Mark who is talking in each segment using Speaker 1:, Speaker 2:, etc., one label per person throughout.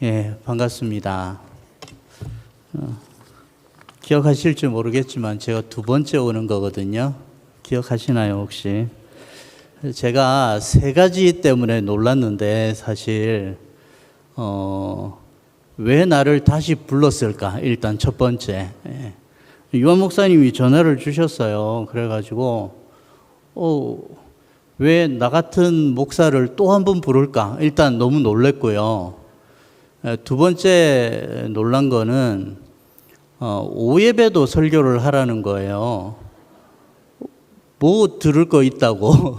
Speaker 1: 예, 반갑습니다. 기억하실지 모르겠지만 제가 두 번째 오는 거거든요. 기억하시나요, 혹시? 제가 세 가지 때문에 놀랐는데 사실 왜 나를 다시 불렀을까? 일단 첫 번째. 유한 목사님이 전화를 주셨어요. 그래가지고 왜 나 같은 목사를 또 한 번 부를까? 일단 너무 놀랬고요. 두 번째 놀란 거는 오예배도 설교를 하라는 거예요. 뭐 들을 거 있다고.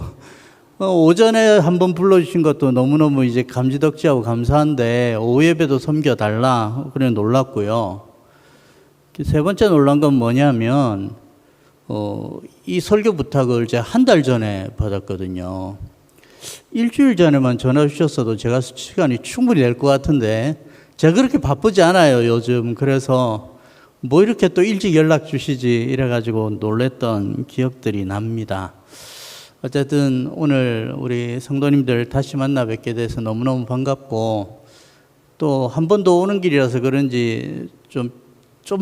Speaker 1: 오전에 한번 불러주신 것도 너무너무 이제 감지덕지하고 감사한데 오예배도 섬겨달라. 그래 놀랐고요. 세 번째 놀란 건 뭐냐면 이 설교 부탁을 제가 한 달 전에 받았거든요. 일주일 전에만 전화 주셨어도 제가 시간이 충분히 될 것 같은데 제가 그렇게 바쁘지 않아요, 요즘. 그래서 뭐 이렇게 또 일찍 연락 주시지 이래가지고 놀랬던 기억들이 납니다. 어쨌든 오늘 우리 성도님들 다시 만나 뵙게 돼서 너무너무 반갑고 또 한 번 더 오는 길이라서 그런지 좀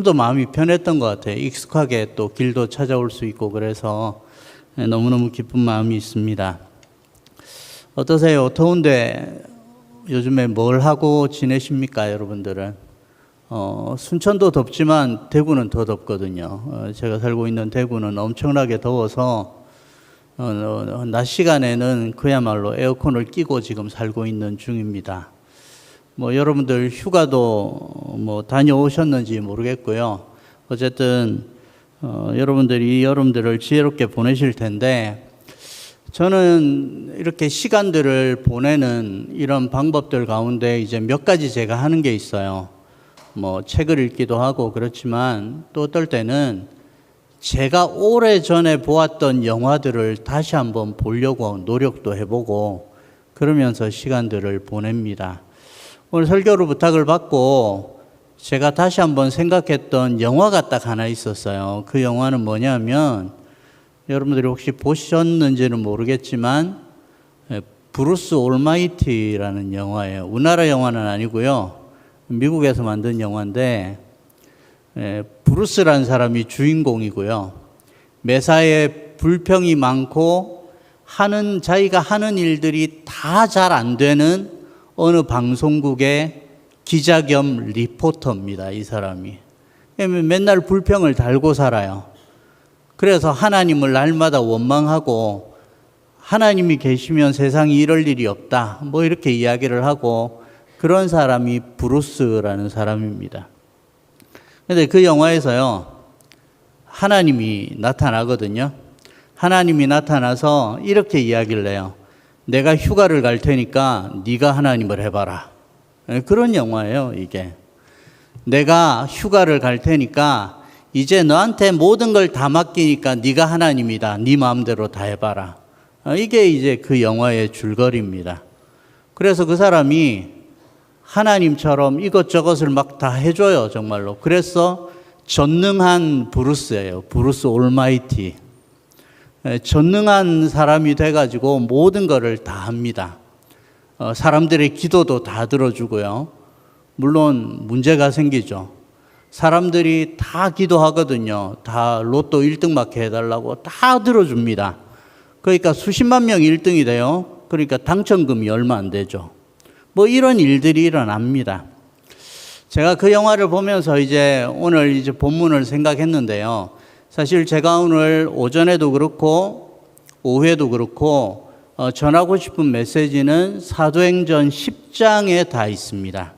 Speaker 1: 더 마음이 편했던 것 같아요. 익숙하게 또 길도 찾아올 수 있고 그래서 너무너무 기쁜 마음이 있습니다. 어떠세요? 더운데 요즘에 뭘 하고 지내십니까, 여러분들은? 순천도 덥지만 대구는 더 덥거든요. 제가 살고 있는 대구는 엄청나게 더워서 낮 시간에는 그야말로 에어컨을 끼고 지금 살고 있는 중입니다. 뭐 여러분들 휴가도 뭐 다녀오셨는지 모르겠고요. 어쨌든 여러분들이 여름들을 지혜롭게 보내실 텐데 저는 이렇게 시간들을 보내는 이런 방법들 가운데 이제 몇 가지 제가 하는 게 있어요. 뭐 책을 읽기도 하고 그렇지만 또 어떨 때는 제가 오래전에 보았던 영화들을 다시 한번 보려고 노력도 해보고 그러면서 시간들을 보냅니다. 오늘 설교로 부탁을 받고 제가 다시 한번 생각했던 영화가 딱 하나 있었어요. 그 영화는 뭐냐면 여러분들이 혹시 보셨는지는 모르겠지만 브루스 올마이티라는 영화예요. 우리나라 영화는 아니고요. 미국에서 만든 영화인데 브루스라는 사람이 주인공이고요. 매사에 불평이 많고 자기가 하는 일들이 다 잘 안 되는 어느 방송국의 기자 겸 리포터입니다. 이 사람이. 맨날 불평을 달고 살아요. 그래서 하나님을 날마다 원망하고 하나님이 계시면 세상에 이럴 일이 없다. 뭐 이렇게 이야기를 하고 그런 사람이 브루스라는 사람입니다. 그런데 그 영화에서요. 하나님이 나타나거든요. 하나님이 나타나서 이렇게 이야기를 해요. 내가 휴가를 갈 테니까 네가 하나님을 해봐라. 그런 영화예요, 이게. 내가 휴가를 갈 테니까 이제 너한테 모든 걸 다 맡기니까 네가 하나님이다. 네 마음대로 다 해봐라. 이게 이제 그 영화의 줄거리입니다. 그래서 그 사람이 하나님처럼 이것저것을 막 다 해줘요, 정말로. 그래서 전능한 브루스예요. 브루스 올마이티. 전능한 사람이 돼가지고 모든 것을 다 합니다. 사람들의 기도도 다 들어주고요. 물론 문제가 생기죠. 사람들이 다 기도하거든요. 다 로또 1등 맞게 해달라고 다 들어줍니다. 그러니까 수십만 명이 1등이 돼요. 그러니까 당첨금이 얼마 안 되죠. 뭐 이런 일들이 일어납니다. 제가 그 영화를 보면서 오늘 이제 본문을 생각했는데요. 사실 제가 오늘 오전에도 그렇고 오후에도 그렇고 전하고 싶은 메시지는 사도행전 10장에 다 있습니다.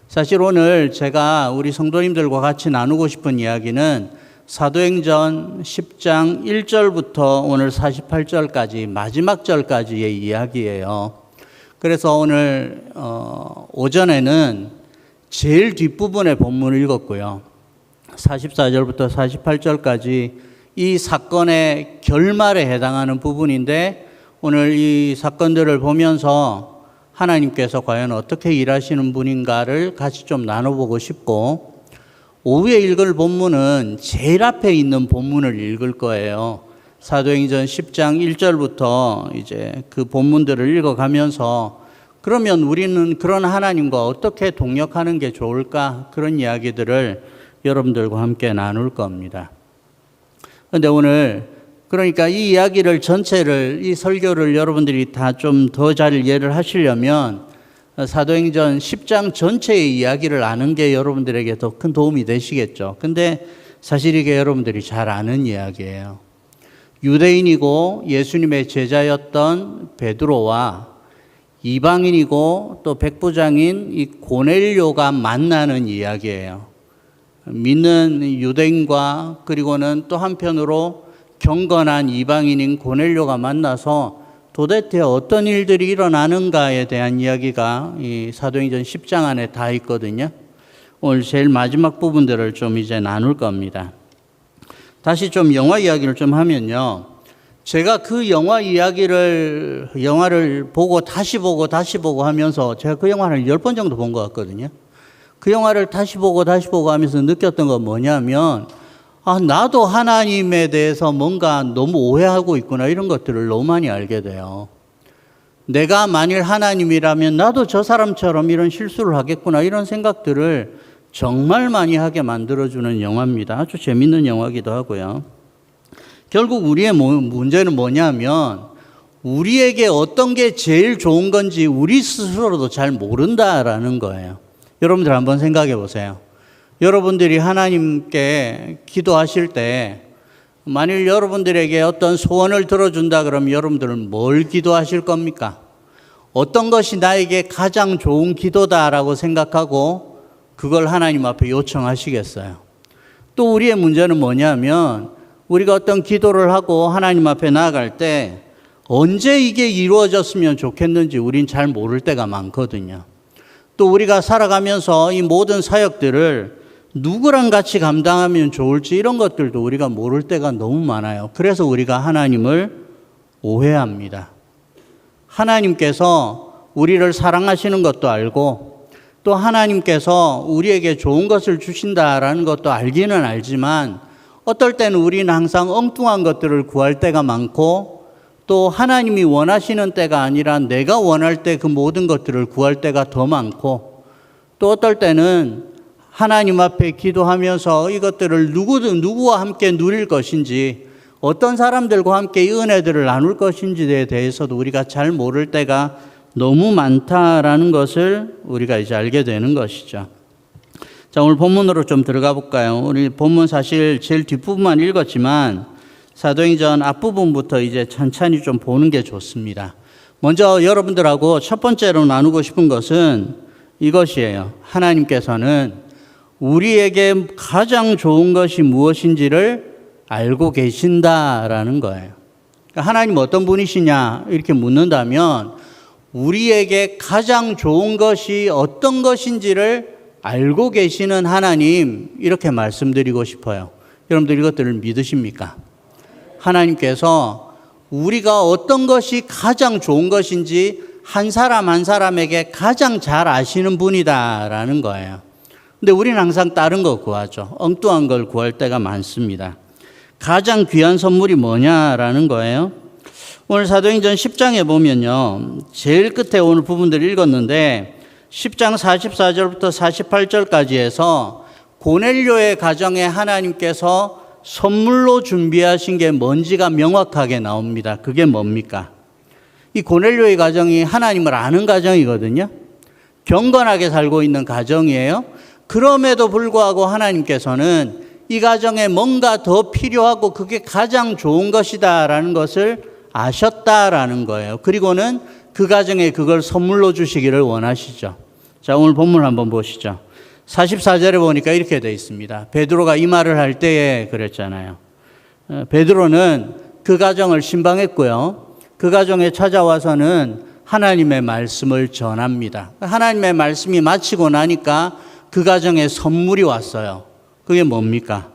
Speaker 1: 사실 오늘 제가 우리 성도님들과 같이 나누고 싶은 이야기는 사도행전 10장 1절부터 오늘 48절까지 마지막 절까지의 이야기예요. 그래서 오늘 오전에는 제일 뒷부분의 본문을 읽었고요. 44절부터 48절까지 이 사건의 결말에 해당하는 부분인데 오늘 이 사건들을 보면서 하나님께서 과연 어떻게 일하시는 분인가를 같이 좀 나눠보고 싶고 오후에 읽을 본문은 제일 앞에 있는 본문을 읽을 거예요. 사도행전 10장 1절부터 이제 그 본문들을 읽어가면서 그러면 우리는 그런 하나님과 어떻게 동역하는 게 좋을까? 그런 이야기들을 여러분들과 함께 나눌 겁니다. 그런데 오늘 그러니까 이 이야기를 전체를, 이 설교를 여러분들이 다 좀 더 잘 이해를 하시려면 사도행전 10장 전체의 이야기를 아는 게 여러분들에게 더 큰 도움이 되시겠죠. 근데 사실 이게 여러분들이 잘 아는 이야기예요. 유대인이고 예수님의 제자였던 베드로와 이방인이고 또 백부장인 이 고넬료가 만나는 이야기예요. 믿는 유대인과 그리고는 또 한편으로 경건한 이방인인 고넬료가 만나서 도대체 어떤 일들이 일어나는가에 대한 이야기가 이 사도행전 10장 안에 다 있거든요. 오늘 제일 마지막 부분들을 좀 이제 나눌 겁니다. 다시 좀 영화 이야기를 좀 하면요. 제가 그 영화를 보고 다시 보고 하면서 제가 그 영화를 10번 정도 본 것 같거든요. 그 영화를 다시 보고 하면서 느꼈던 건 뭐냐면, 나도 하나님에 대해서 뭔가 너무 오해하고 있구나, 이런 것들을 너무 많이 알게 돼요. 내가 만일 하나님이라면 나도 저 사람처럼 이런 실수를 하겠구나, 이런 생각들을 정말 많이 하게 만들어주는 영화입니다. 아주 재밌는 영화기도 하고요. 결국 우리의 문제는 뭐냐면 우리에게 어떤 게 제일 좋은 건지 우리 스스로도 잘 모른다라는 거예요. 여러분들 한번 생각해 보세요. 여러분들이 하나님께 기도하실 때 만일 여러분들에게 어떤 소원을 들어준다 그러면 여러분들은 뭘 기도하실 겁니까? 어떤 것이 나에게 가장 좋은 기도다라고 생각하고 그걸 하나님 앞에 요청하시겠어요? 또 우리의 문제는 뭐냐면 우리가 어떤 기도를 하고 하나님 앞에 나아갈 때 언제 이게 이루어졌으면 좋겠는지 우린 잘 모를 때가 많거든요. 또 우리가 살아가면서 이 모든 사역들을 누구랑 같이 감당하면 좋을지 이런 것들도 우리가 모를 때가 너무 많아요. 그래서 우리가 하나님을 오해합니다. 하나님께서 우리를 사랑하시는 것도 알고 또 하나님께서 우리에게 좋은 것을 주신다라는 것도 알기는 알지만 어떨 때는 우리는 항상 엉뚱한 것들을 구할 때가 많고 또 하나님이 원하시는 때가 아니라 내가 원할 때 그 모든 것들을 구할 때가 더 많고 또 어떨 때는 하나님 앞에 기도하면서 이것들을 누구와 함께 누릴 것인지 어떤 사람들과 함께 이 은혜들을 나눌 것인지에 대해서도 우리가 잘 모를 때가 너무 많다라는 것을 우리가 이제 알게 되는 것이죠. 자, 오늘 본문으로 좀 들어가 볼까요? 우리 본문 사실 제일 뒷부분만 읽었지만 사도행전 앞부분부터 이제 천천히 좀 보는 게 좋습니다. 먼저 여러분들하고 첫 번째로 나누고 싶은 것은 이것이에요. 하나님께서는 우리에게 가장 좋은 것이 무엇인지를 알고 계신다라는 거예요. 그러니까 하나님 어떤 분이시냐 이렇게 묻는다면 우리에게 가장 좋은 것이 어떤 것인지를 알고 계시는 하나님 이렇게 말씀드리고 싶어요. 여러분들 이것들을 믿으십니까? 하나님께서 우리가 어떤 것이 가장 좋은 것인지 한 사람 한 사람에게 가장 잘 아시는 분이다라는 거예요. 근데 우리는 항상 다른 거 구하죠. 엉뚱한 걸 구할 때가 많습니다. 가장 귀한 선물이 뭐냐라는 거예요. 오늘 사도행전 10장에 보면요. 제일 끝에 오늘 부분들을 읽었는데 10장 44절부터 48절까지 해서 고넬료의 가정에 하나님께서 선물로 준비하신 게 뭔지가 명확하게 나옵니다. 그게 뭡니까? 이 고넬료의 가정이 하나님을 아는 가정이거든요. 경건하게 살고 있는 가정이에요. 그럼에도 불구하고 하나님께서는 이 가정에 뭔가 더 필요하고 그게 가장 좋은 것이다라는 것을 아셨다라는 거예요. 그리고는 그 가정에 그걸 선물로 주시기를 원하시죠. 자, 오늘 본문 한번 보시죠. 44절에 보니까 이렇게 되어 있습니다. 베드로가 이 말을 할 때에 그랬잖아요. 베드로는 그 가정을 신방했고요. 그 가정에 찾아와서는 하나님의 말씀을 전합니다. 하나님의 말씀이 마치고 나니까 그 가정에 선물이 왔어요. 그게 뭡니까?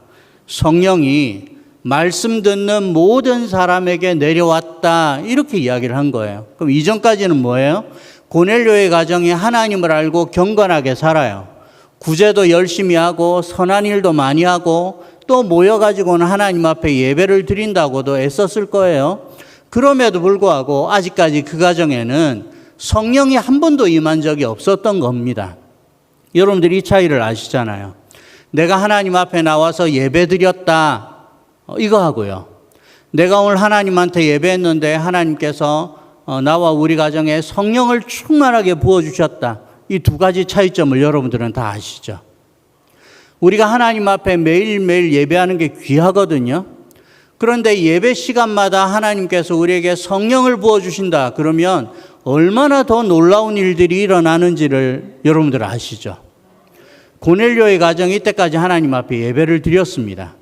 Speaker 1: 성령이 말씀 듣는 모든 사람에게 내려왔다. 이렇게 이야기를 한 거예요. 그럼 이전까지는 뭐예요? 고넬료의 가정이 하나님을 알고 경건하게 살아요. 구제도 열심히 하고 선한 일도 많이 하고 또 모여가지고는 하나님 앞에 예배를 드린다고도 애썼을 거예요. 그럼에도 불구하고 아직까지 그 가정에는 성령이 한 번도 임한 적이 없었던 겁니다. 여러분들이 이 차이를 아시잖아요. 내가 하나님 앞에 나와서 예배드렸다, 이거 하고요. 내가 오늘 하나님한테 예배했는데 하나님께서 나와 우리 가정에 성령을 충만하게 부어주셨다. 이 두 가지 차이점을 여러분들은 다 아시죠? 우리가 하나님 앞에 매일매일 예배하는 게 귀하거든요. 그런데 예배 시간마다 하나님께서 우리에게 성령을 부어주신다. 그러면 얼마나 더 놀라운 일들이 일어나는지를 여러분들 아시죠? 고넬료의 가정이 이때까지 하나님 앞에 예배를 드렸습니다.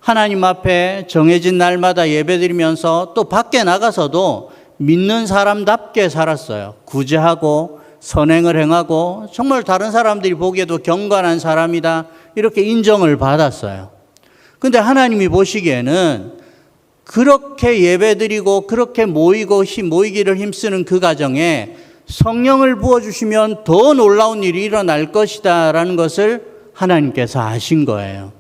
Speaker 1: 하나님 앞에 정해진 날마다 예배드리면서 또 밖에 나가서도 믿는 사람답게 살았어요. 구제하고 선행을 행하고 정말 다른 사람들이 보기에도 경건한 사람이다, 이렇게 인정을 받았어요. 근데 하나님이 보시기에는 그렇게 예배드리고 그렇게 모이기를 힘쓰는 그 가정에 성령을 부어주시면 더 놀라운 일이 일어날 것이다 라는 것을 하나님께서 아신 거예요.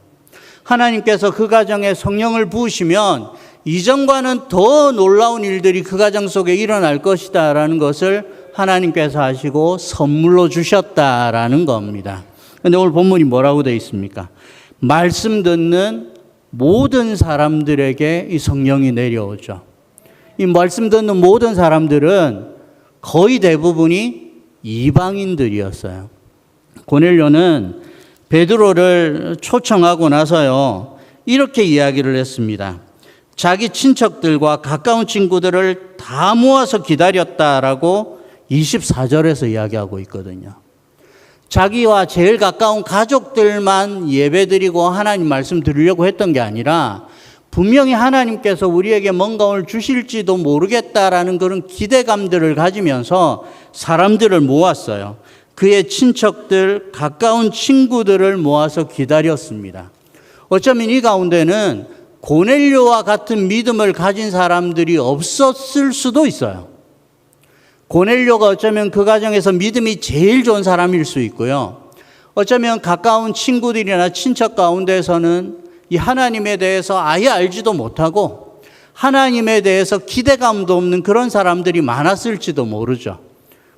Speaker 1: 하나님께서 그 가정에 성령을 부으시면 이전과는 더 놀라운 일들이 그 가정 속에 일어날 것이다 라는 것을 하나님께서 아시고 선물로 주셨다라는 겁니다. 그런데 오늘 본문이 뭐라고 되어 있습니까? 말씀 듣는 모든 사람들에게 이 성령이 내려오죠. 이 말씀 듣는 모든 사람들은 거의 대부분이 이방인들이었어요. 고넬료는 베드로를 초청하고 나서요, 이렇게 이야기를 했습니다. 자기 친척들과 가까운 친구들을 다 모아서 기다렸다라고 24절에서 이야기하고 있거든요. 자기와 제일 가까운 가족들만 예배드리고 하나님 말씀 들으려고 했던 게 아니라 분명히 하나님께서 우리에게 뭔가 오늘 주실지도 모르겠다라는 그런 기대감들을 가지면서 사람들을 모았어요. 그의 친척들, 가까운 친구들을 모아서 기다렸습니다. 어쩌면 이 가운데는 고넬료와 같은 믿음을 가진 사람들이 없었을 수도 있어요. 고넬료가 어쩌면 그 가정에서 믿음이 제일 좋은 사람일 수 있고요. 어쩌면 가까운 친구들이나 친척 가운데서는 이 하나님에 대해서 아예 알지도 못하고 하나님에 대해서 기대감도 없는 그런 사람들이 많았을지도 모르죠.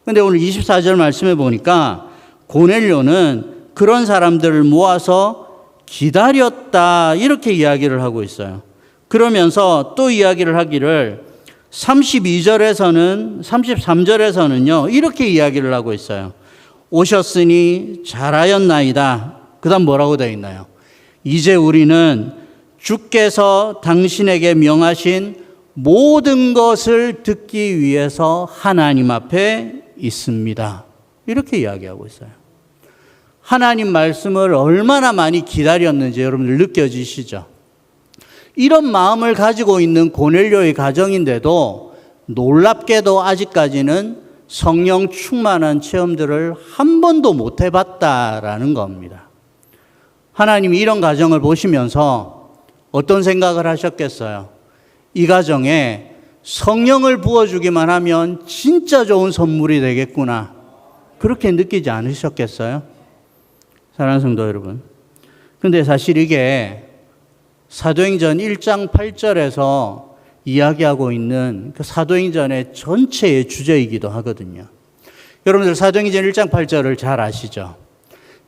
Speaker 1: 그런데 오늘 24절 말씀해 보니까 고넬료는 그런 사람들을 모아서 기다렸다, 이렇게 이야기를 하고 있어요. 그러면서 또 이야기를 하기를 33절에서는요, 이렇게 이야기를 하고 있어요. 오셨으니 잘하였나이다. 그 다음 뭐라고 되어 있나요? 이제 우리는 주께서 당신에게 명하신 모든 것을 듣기 위해서 하나님 앞에 있습니다. 이렇게 이야기하고 있어요. 하나님 말씀을 얼마나 많이 기다렸는지 여러분들 느껴지시죠? 이런 마음을 가지고 있는 고넬료의 가정인데도 놀랍게도 아직까지는 성령 충만한 체험들을 한 번도 못 해봤다라는 겁니다. 하나님이 이런 가정을 보시면서 어떤 생각을 하셨겠어요? 이 가정에 성령을 부어주기만 하면 진짜 좋은 선물이 되겠구나, 그렇게 느끼지 않으셨겠어요? 사랑하는 성도 여러분, 근데 사실 이게 사도행전 1장 8절에서 이야기하고 있는 그 사도행전의 전체의 주제이기도 하거든요. 여러분들 사도행전 1장 8절을 잘 아시죠?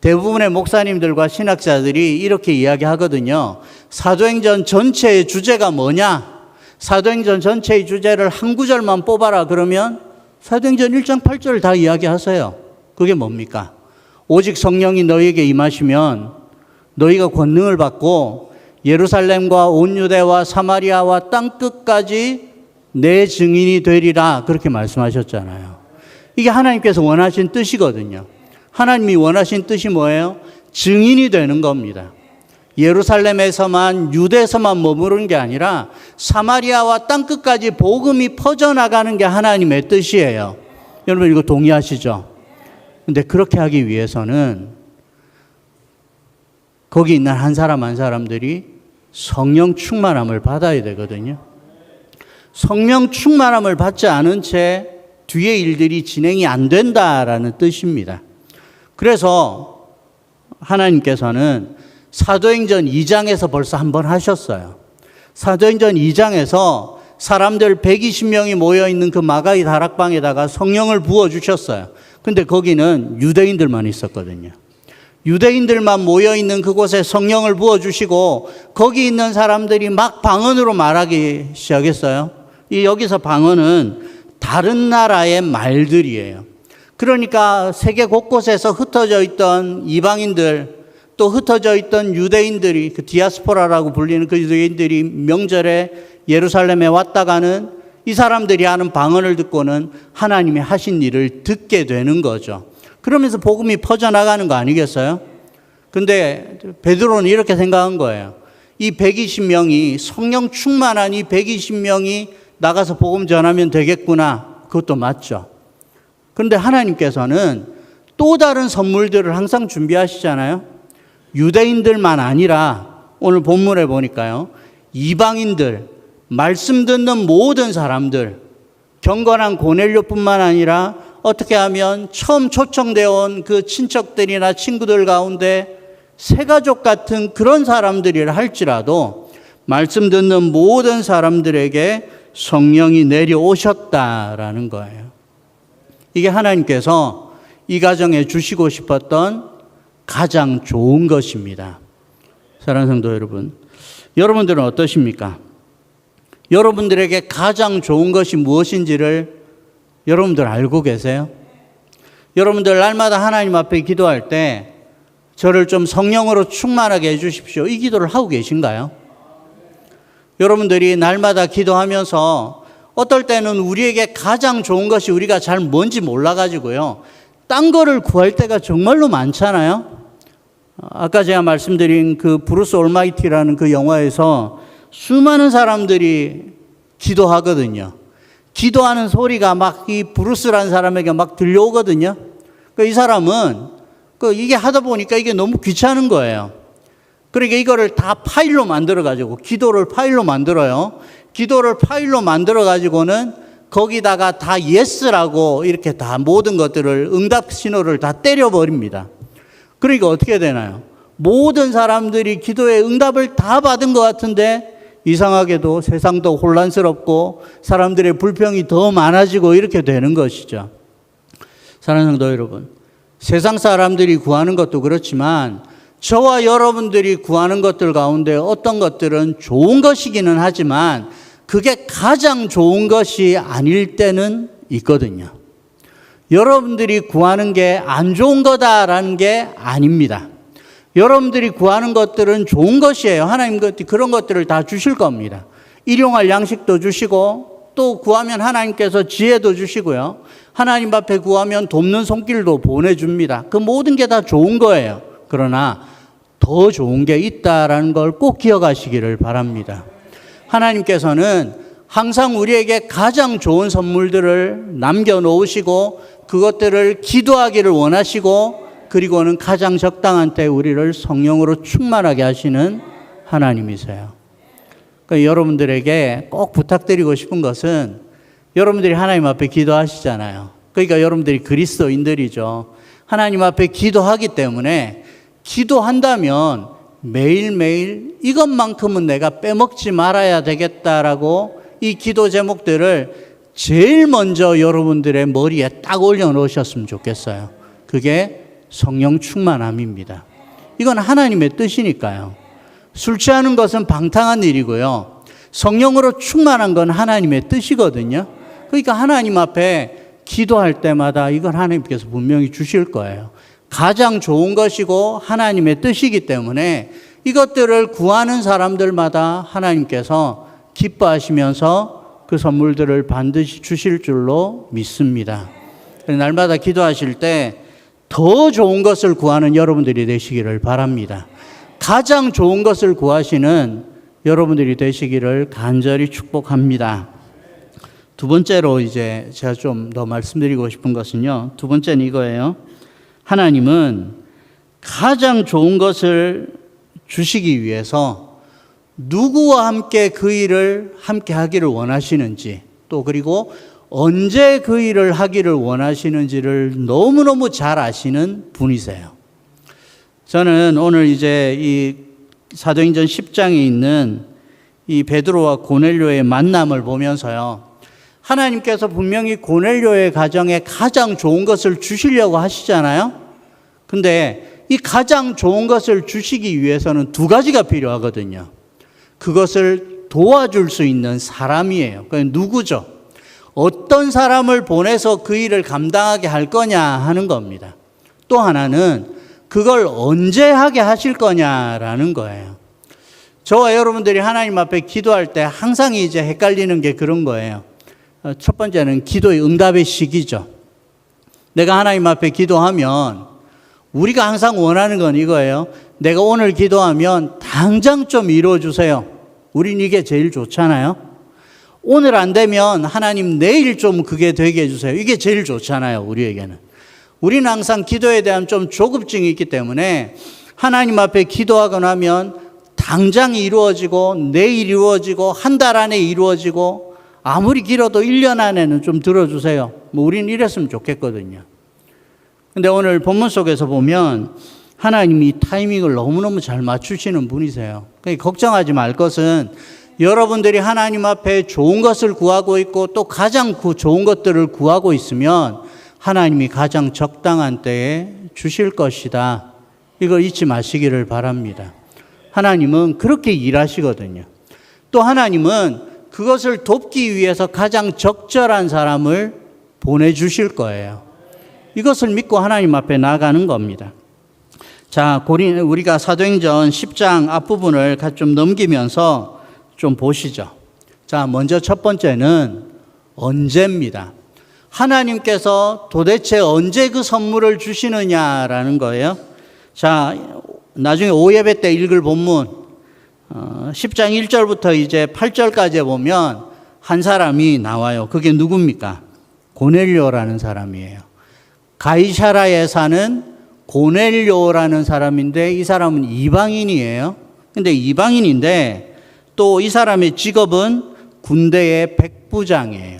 Speaker 1: 대부분의 목사님들과 신학자들이 이렇게 이야기하거든요. 사도행전 전체의 주제가 뭐냐? 사도행전 전체의 주제를 한 구절만 뽑아라 그러면 사도행전 1장 8절을 다 이야기하세요. 그게 뭡니까? 오직 성령이 너희에게 임하시면 너희가 권능을 받고 예루살렘과 온 유대와 사마리아와 땅끝까지 내 증인이 되리라, 그렇게 말씀하셨잖아요. 이게 하나님께서 원하신 뜻이거든요. 하나님이 원하신 뜻이 뭐예요? 증인이 되는 겁니다. 예루살렘에서만, 유대에서만 머무르는 게 아니라 사마리아와 땅끝까지 복음이 퍼져나가는 게 하나님의 뜻이에요. 여러분 이거 동의하시죠? 근데 그렇게 하기 위해서는 거기 있는 한 사람 한 사람들이 성령 충만함을 받아야 되거든요. 성령 충만함을 받지 않은 채 뒤에 일들이 진행이 안 된다라는 뜻입니다. 그래서 하나님께서는 사도행전 2장에서 벌써 한 번 하셨어요. 사도행전 2장에서 사람들 120명이 모여있는 그 마가이 다락방에다가 성령을 부어주셨어요. 근데 거기는 유대인들만 있었거든요. 유대인들만 모여있는 그곳에 성령을 부어주시고 거기 있는 사람들이 막 방언으로 말하기 시작했어요. 여기서 방언은 다른 나라의 말들이에요. 그러니까 세계 곳곳에서 흩어져 있던 이방인들, 또 흩어져 있던 유대인들이, 그 디아스포라라고 불리는 그 유대인들이 명절에 예루살렘에 왔다 가는 이 사람들이 하는 방언을 듣고는 하나님이 하신 일을 듣게 되는 거죠. 그러면서 복음이 퍼져나가는 거 아니겠어요? 근데 베드로는 이렇게 생각한 거예요. 이 120명이, 성령 충만한 이 120명이 나가서 복음 전하면 되겠구나. 그것도 맞죠. 그런데 하나님께서는 또 다른 선물들을 항상 준비하시잖아요. 유대인들만 아니라 오늘 본문에 보니까요, 이방인들, 말씀 듣는 모든 사람들, 경건한 고넬료뿐만 아니라 어떻게 하면 처음 초청되어 온 그 친척들이나 친구들 가운데 새가족 같은 그런 사람들이라 할지라도 말씀 듣는 모든 사람들에게 성령이 내려오셨다라는 거예요. 이게 하나님께서 이 가정에 주시고 싶었던 가장 좋은 것입니다. 사랑하는 성도 여러분, 여러분들은 어떠십니까? 여러분들에게 가장 좋은 것이 무엇인지를 여러분들 알고 계세요? 여러분들 날마다 하나님 앞에 기도할 때 저를 좀 성령으로 충만하게 해주십시오, 이 기도를 하고 계신가요? 여러분들이 날마다 기도하면서 어떨 때는 우리에게 가장 좋은 것이 우리가 잘 뭔지 몰라가지고요, 딴 거를 구할 때가 정말로 많잖아요. 아까 제가 말씀드린 그 브루스 올마이티라는 그 영화에서 수많은 사람들이 기도하거든요. 기도하는 소리가 막 이 브루스라는 사람에게 막 들려오거든요. 이 사람은 이게 하다 보니까 이게 너무 귀찮은 거예요. 그러니까 이거를 다 파일로 만들어가지고, 기도를 파일로 만들어요. 기도를 파일로 만들어가지고는 거기다가 다 예스라고 이렇게 다 모든 것들을, 응답 신호를 다 때려버립니다. 그러니까 어떻게 되나요? 모든 사람들이 기도의 응답을 다 받은 것 같은데 이상하게도 세상도 혼란스럽고 사람들의 불평이 더 많아지고 이렇게 되는 것이죠. 사랑하는 성도 여러분, 세상 사람들이 구하는 것도 그렇지만 저와 여러분들이 구하는 것들 가운데 어떤 것들은 좋은 것이기는 하지만 그게 가장 좋은 것이 아닐 때는 있거든요. 여러분들이 구하는 게 안 좋은 거다라는 게 아닙니다. 여러분들이 구하는 것들은 좋은 것이에요. 하나님 그런 것들을 다 주실 겁니다. 일용할 양식도 주시고, 또 구하면 하나님께서 지혜도 주시고요, 하나님 앞에 구하면 돕는 손길도 보내줍니다. 그 모든 게 다 좋은 거예요. 그러나 더 좋은 게 있다라는 걸 꼭 기억하시기를 바랍니다. 하나님께서는 항상 우리에게 가장 좋은 선물들을 남겨놓으시고 그것들을 기도하기를 원하시고, 그리고는 가장 적당한 때 우리를 성령으로 충만하게 하시는 하나님이세요. 그러니까 여러분들에게 꼭 부탁드리고 싶은 것은, 여러분들이 하나님 앞에 기도하시잖아요. 그러니까 여러분들이 그리스도인들이죠. 하나님 앞에 기도하기 때문에 기도한다면 매일매일 이것만큼은 내가 빼먹지 말아야 되겠다라고 이 기도 제목들을 제일 먼저 여러분들의 머리에 딱 올려놓으셨으면 좋겠어요. 그게 성령 충만함입니다. 이건 하나님의 뜻이니까요. 술 취하는 것은 방탕한 일이고요, 성령으로 충만한 건 하나님의 뜻이거든요. 그러니까 하나님 앞에 기도할 때마다 이건 하나님께서 분명히 주실 거예요. 가장 좋은 것이고 하나님의 뜻이기 때문에 이것들을 구하는 사람들마다 하나님께서 기뻐하시면서 그 선물들을 반드시 주실 줄로 믿습니다. 날마다 기도하실 때 더 좋은 것을 구하는 여러분들이 되시기를 바랍니다. 가장 좋은 것을 구하시는 여러분들이 되시기를 간절히 축복합니다. 두 번째로 이제 제가 좀 더 말씀드리고 싶은 것은요, 두 번째는 이거예요. 하나님은 가장 좋은 것을 주시기 위해서 누구와 함께 그 일을 함께 하기를 원하시는지, 또 그리고 언제 그 일을 하기를 원하시는지를 너무너무 잘 아시는 분이세요. 저는 오늘 이제 이 사도행전 10장에 있는 이 베드로와 고넬료의 만남을 보면서요. 하나님께서 분명히 고넬료의 가정에 가장 좋은 것을 주시려고 하시잖아요. 근데 이 가장 좋은 것을 주시기 위해서는 두 가지가 필요하거든요. 그것을 도와줄 수 있는 사람이에요. 그러니까 누구죠? 어떤 사람을 보내서 그 일을 감당하게 할 거냐 하는 겁니다. 또 하나는 그걸 언제 하게 하실 거냐라는 거예요. 저와 여러분들이 하나님 앞에 기도할 때 항상 이제 헷갈리는 게 그런 거예요. 첫 번째는 기도의 응답의 시기죠. 내가 하나님 앞에 기도하면 우리가 항상 원하는 건 이거예요. 내가 오늘 기도하면 당장 좀 이루어 주세요. 우린 이게 제일 좋잖아요. 오늘 안 되면 하나님 내일 좀 그게 되게 해주세요. 이게 제일 좋잖아요, 우리에게는. 우리는 항상 기도에 대한 좀 조급증이 있기 때문에 하나님 앞에 기도하고 나면 당장 이루어지고 내일 이루어지고 한 달 안에 이루어지고 아무리 길어도 1년 안에는 좀 들어주세요. 우리는 이랬으면 좋겠거든요. 근데 오늘 본문 속에서 보면 하나님이 타이밍을 너무너무 잘 맞추시는 분이세요. 그러니까 걱정하지 말 것은 여러분들이 하나님 앞에 좋은 것을 구하고 있고 또 가장 좋은 것들을 구하고 있으면 하나님이 가장 적당한 때에 주실 것이다. 이걸 잊지 마시기를 바랍니다. 하나님은 그렇게 일하시거든요. 또 하나님은 그것을 돕기 위해서 가장 적절한 사람을 보내주실 거예요. 이것을 믿고 하나님 앞에 나아가는 겁니다. 자, 우리가 사도행전 10장 앞부분을 좀 넘기면서 좀 보시죠. 자, 먼저 첫 번째는 언제입니다. 하나님께서 도대체 언제 그 선물을 주시느냐라는 거예요. 자, 나중에 오예배 때 읽을 본문 10장 1절부터 이제 8절까지 보면 한 사람이 나와요. 그게 누굽니까? 고넬료라는 사람이에요. 가이사라에 사는 고넬료라는 사람인데 이 사람은 이방인이에요. 근데 이방인인데 또 이 사람의 직업은 군대의 백부장이에요.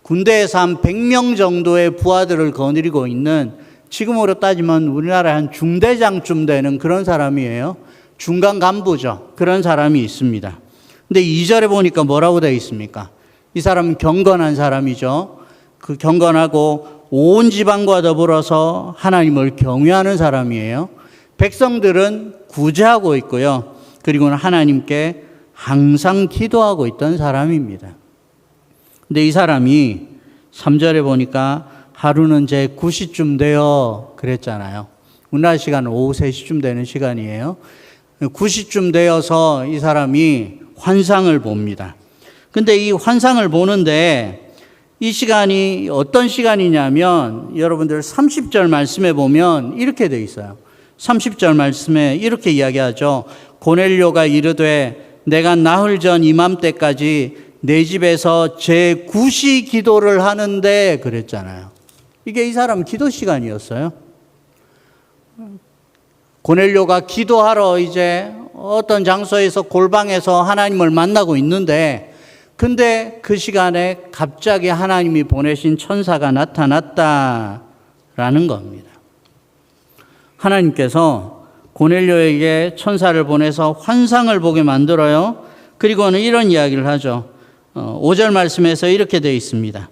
Speaker 1: 군대에서 한 100명 정도의 부하들을 거느리고 있는, 지금으로 따지면 우리나라의 한 중대장쯤 되는 그런 사람이에요. 중간 간부죠. 그런 사람이 있습니다. 근데 2절에 보니까 뭐라고 되어 있습니까? 이 사람은 경건한 사람이죠. 그 경건하고 온 지방과 더불어서 하나님을 경외하는 사람이에요. 백성들은 구제하고 있고요. 그리고는 하나님께 항상 기도하고 있던 사람입니다. 근데 이 사람이 3절에 보니까 하루는 제 9시쯤 되어 그랬잖아요. 우리나라 시간은 오후 3시쯤 되는 시간이에요. 9시쯤 되어서 이 사람이 환상을 봅니다. 근데 이 환상을 보는데 이 시간이 어떤 시간이냐면 여러분들 30절 말씀에 보면 이렇게 돼 있어요. 30절 말씀에 이렇게 이야기하죠. 고넬료가 이르되 내가 나흘 전 이맘때까지 내 집에서 제 9시 기도를 하는데 그랬잖아요. 이게 이 사람 기도 시간이었어요. 고넬료가 기도하러 이제 어떤 장소에서 골방에서 하나님을 만나고 있는데 근데 그 시간에 갑자기 하나님이 보내신 천사가 나타났다라는 겁니다. 하나님께서 고넬료에게 천사를 보내서 환상을 보게 만들어요. 그리고는 이런 이야기를 하죠. 5절 말씀에서 이렇게 되어 있습니다.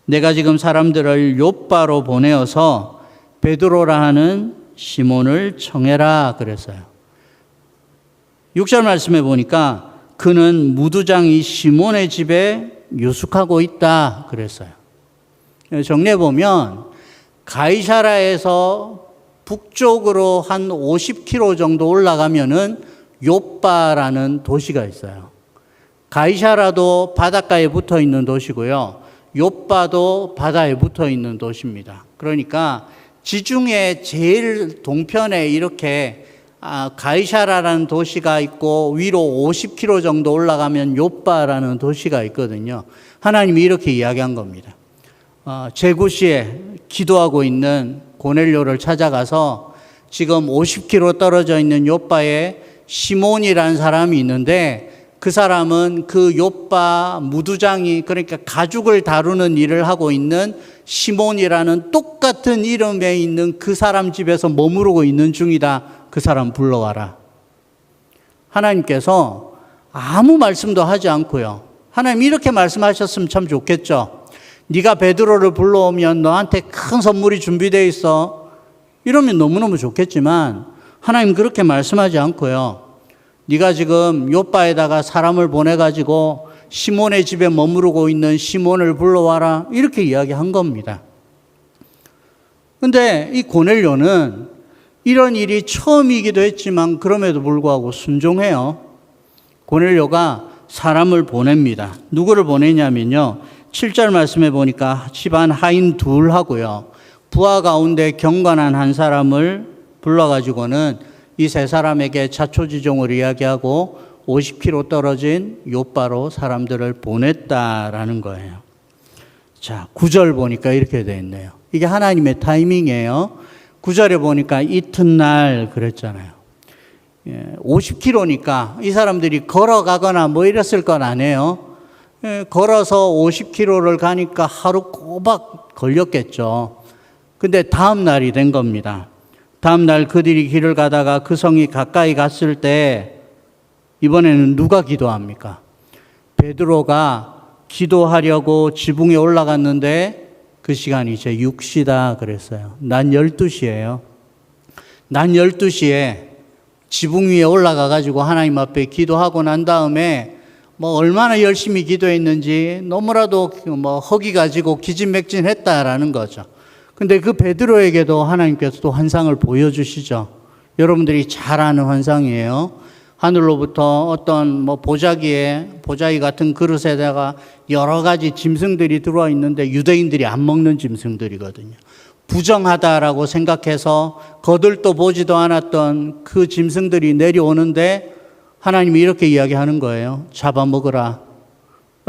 Speaker 1: 내가 지금 사람들을 요빠로 보내어서 베드로라 하는 시몬을 청해라 그랬어요. 6절 말씀에 보니까 그는 무두장이 시몬의 집에 유숙하고 있다 그랬어요. 정리해 보면 가이사라에서 북쪽으로 한 50km 정도 올라가면은 요빠라는 도시가 있어요. 가이사라도 바닷가에 붙어 있는 도시고요. 요빠도 바다에 붙어 있는 도시입니다. 그러니까 지중해 제일 동편에 이렇게 가이사라라는 도시가 있고 위로 50km 정도 올라가면 요빠라는 도시가 있거든요. 하나님이 이렇게 이야기한 겁니다. 제9시에 기도하고 있는 고넬료를 찾아가서 지금 50km 떨어져 있는 요빠에 시몬이라는 사람이 있는데 그 사람은 그 요빠 무두장이 그러니까 가죽을 다루는 일을 하고 있는 시몬이라는 똑같은 이름에 있는 그 사람 집에서 머무르고 있는 중이다. 그 사람 불러와라. 하나님께서 아무 말씀도 하지 않고요. 하나님 이렇게 말씀하셨으면 참 좋겠죠. 네가 베드로를 불러오면 너한테 큰 선물이 준비되어 있어. 이러면 너무너무 좋겠지만 하나님 그렇게 말씀하지 않고요. 네가 지금 요바에다가 사람을 보내가지고 시몬의 집에 머무르고 있는 시몬을 불러와라. 이렇게 이야기한 겁니다. 근데 이 고넬료는 이런 일이 처음이기도 했지만 그럼에도 불구하고 순종해요. 고넬료가 사람을 보냅니다. 누구를 보내냐면요. 7절 말씀해 보니까 집안 하인 둘하고요. 부하 가운데 경건한 한 사람을 불러가지고는 이 세 사람에게 자초지종을 이야기하고 50km 떨어진 요바로 사람들을 보냈다라는 거예요. 자, 9절 보니까 이렇게 되어 있네요. 이게 하나님의 타이밍이에요. 9절에 보니까 이튿날 그랬잖아요. 50km니까 이 사람들이 걸어가거나 뭐 이랬을 건 아니에요. 걸어서 50km를 가니까 하루 꼬박 걸렸겠죠. 근데 다음 날이 된 겁니다. 다음 날 그들이 길을 가다가 그 성이 가까이 갔을 때 이번에는 누가 기도합니까? 베드로가 기도하려고 지붕에 올라갔는데 그 시간이 이제 6시다 그랬어요. 낮 12시예요. 낮 12시에 지붕 위에 올라가 가지고 하나님 앞에 기도하고 난 다음에 뭐 얼마나 열심히 기도했는지 너무나도 뭐 허기가 지고 기진맥진했다라는 거죠. 근데 그 베드로에게도 하나님께서 또 환상을 보여주시죠. 여러분들이 잘 아는 환상이에요. 하늘로부터 어떤 뭐 보자기 같은 그릇에다가 여러 가지 짐승들이 들어와 있는데 유대인들이 안 먹는 짐승들이거든요. 부정하다라고 생각해서 거들떠 보지도 않았던 그 짐승들이 내려오는데 하나님이 이렇게 이야기하는 거예요. 잡아먹으라.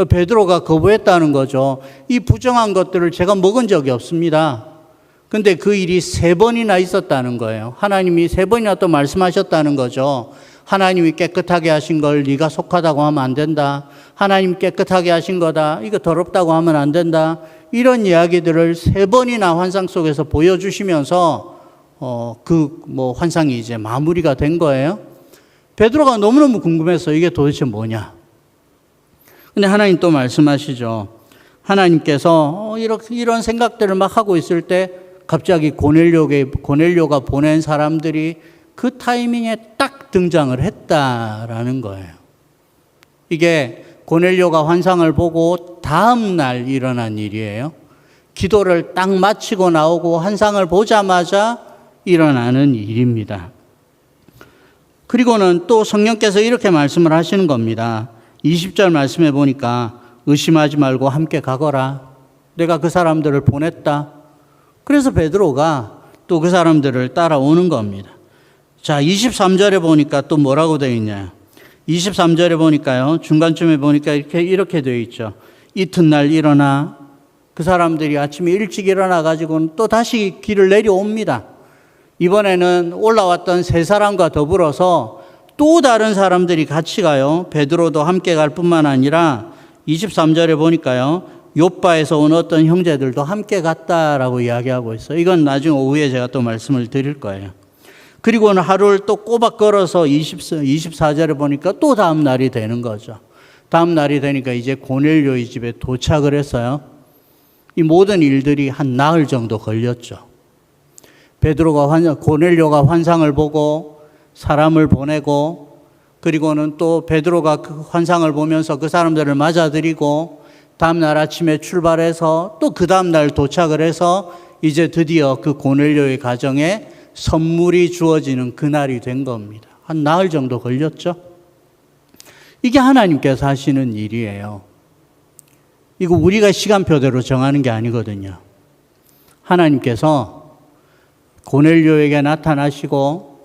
Speaker 1: 베드로가 거부했다는 거죠. 이 부정한 것들을 제가 먹은 적이 없습니다. 근데 그 일이 3번이나 있었다는 거예요. 하나님이 3번이나 또 말씀하셨다는 거죠. 하나님이 깨끗하게 하신 걸 네가 속하다고 하면 안 된다. 하나님 깨끗하게 하신 거다. 이거 더럽다고 하면 안 된다. 이런 이야기들을 3번이나 환상 속에서 보여주시면서 환상이 이제 마무리가 된 거예요. 베드로가 너무너무 궁금해서 이게 도대체 뭐냐. 근데 하나님 또 말씀하시죠. 하나님께서 이런 생각들을 막 하고 있을 때 갑자기 고넬료가 보낸 사람들이 그 타이밍에 딱 등장을 했다라는 거예요. 이게 고넬료가 환상을 보고 다음 날 일어난 일이에요. 기도를 딱 마치고 나오고 환상을 보자마자 일어나는 일입니다. 그리고는 또 성령께서 이렇게 말씀을 하시는 겁니다. 20절 말씀해 보니까 의심하지 말고 함께 가거라. 내가 그 사람들을 보냈다. 그래서 베드로가 또 그 사람들을 따라오는 겁니다. 자, 23절에 보니까 또 뭐라고 되어 있냐. 23절에 보니까요. 중간쯤에 보니까 이렇게 되어 있죠. 이튿날 일어나 그 사람들이 아침에 일찍 일어나 가지고는 또 다시 길을 내려옵니다. 이번에는 올라왔던 3사람과 더불어서 또 다른 사람들이 같이 가요. 베드로도 함께 갈 뿐만 아니라 23절에 보니까요. 요바에서 온 어떤 형제들도 함께 갔다라고 이야기하고 있어요. 이건 나중에 오후에 제가 또 말씀을 드릴 거예요. 그리고는 하루를 또 꼬박 걸어서 24절에 보니까 또 다음 날이 되는 거죠. 다음 날이 되니까 이제 고넬료의 집에 도착을 했어요. 이 모든 일들이 한 나흘 정도 걸렸죠. 고넬료가 환상을 보고 사람을 보내고 그리고는 또 베드로가 그 환상을 보면서 그 사람들을 맞아들이고 다음 날 아침에 출발해서 또 그 다음 날 도착을 해서 이제 드디어 그 고넬료의 가정에 선물이 주어지는 그날이 된 겁니다. 한 나흘 정도 걸렸죠. 이게 하나님께서 하시는 일이에요. 이거 우리가 시간표대로 정하는 게 아니거든요. 하나님께서 고넬료에게 나타나시고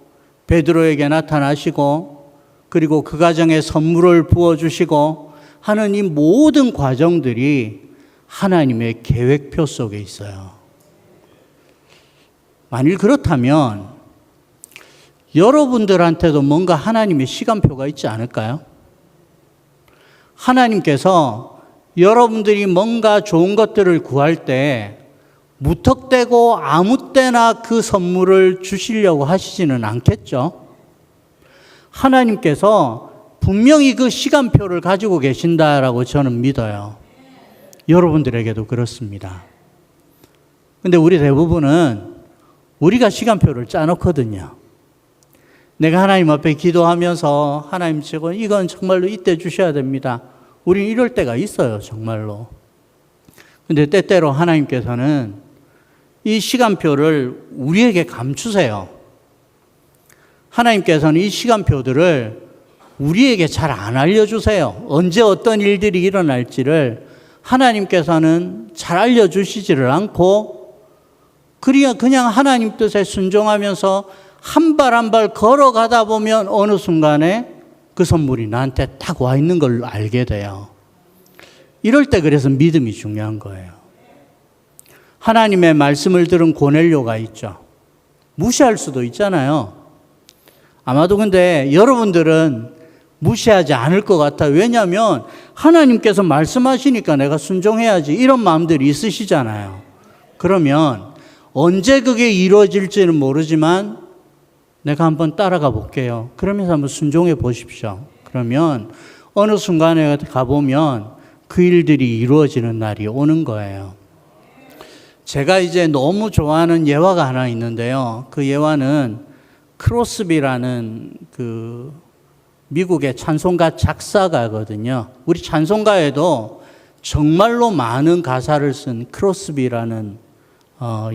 Speaker 1: 베드로에게 나타나시고 그리고 그 가정에 선물을 부어주시고 하는 이 모든 과정들이 하나님의 계획표 속에 있어요. 만일 그렇다면 여러분들한테도 뭔가 하나님의 시간표가 있지 않을까요? 하나님께서 여러분들이 뭔가 좋은 것들을 구할 때 무턱대고 아무 때나 그 선물을 주시려고 하시지는 않겠죠? 하나님께서 분명히 그 시간표를 가지고 계신다라고 저는 믿어요. 여러분들에게도 그렇습니다. 근데 우리 대부분은 우리가 시간표를 짜놓거든요. 내가 하나님 앞에 기도하면서 하나님 이건 정말로 이때 주셔야 됩니다. 우리는 이럴 때가 있어요, 정말로. 근데 때때로 하나님께서는 이 시간표를 우리에게 감추세요. 하나님께서는 이 시간표들을 우리에게 잘 안 알려주세요. 언제 어떤 일들이 일어날지를 하나님께서는 잘 알려주시지를 않고 그냥 하나님 뜻에 순종하면서 한 발 한 발 걸어가다 보면 어느 순간에 그 선물이 나한테 딱 와 있는 걸 알게 돼요. 이럴 때 그래서 믿음이 중요한 거예요. 하나님의 말씀을 들은 고넬료가 있죠. 무시할 수도 있잖아요. 아마도 근데 여러분들은 무시하지 않을 것 같아요. 왜냐하면 하나님께서 말씀하시니까 내가 순종해야지 이런 마음들이 있으시잖아요. 그러면 언제 그게 이루어질지는 모르지만 내가 한번 따라가 볼게요. 그러면서 한번 순종해 보십시오. 그러면 어느 순간에 가보면 그 일들이 이루어지는 날이 오는 거예요. 제가 이제 너무 좋아하는 예화가 하나 있는데요. 그 예화는 크로스비라는 그 미국의 찬송가 작사가거든요. 우리 찬송가에도 정말로 많은 가사를 쓴 크로스비라는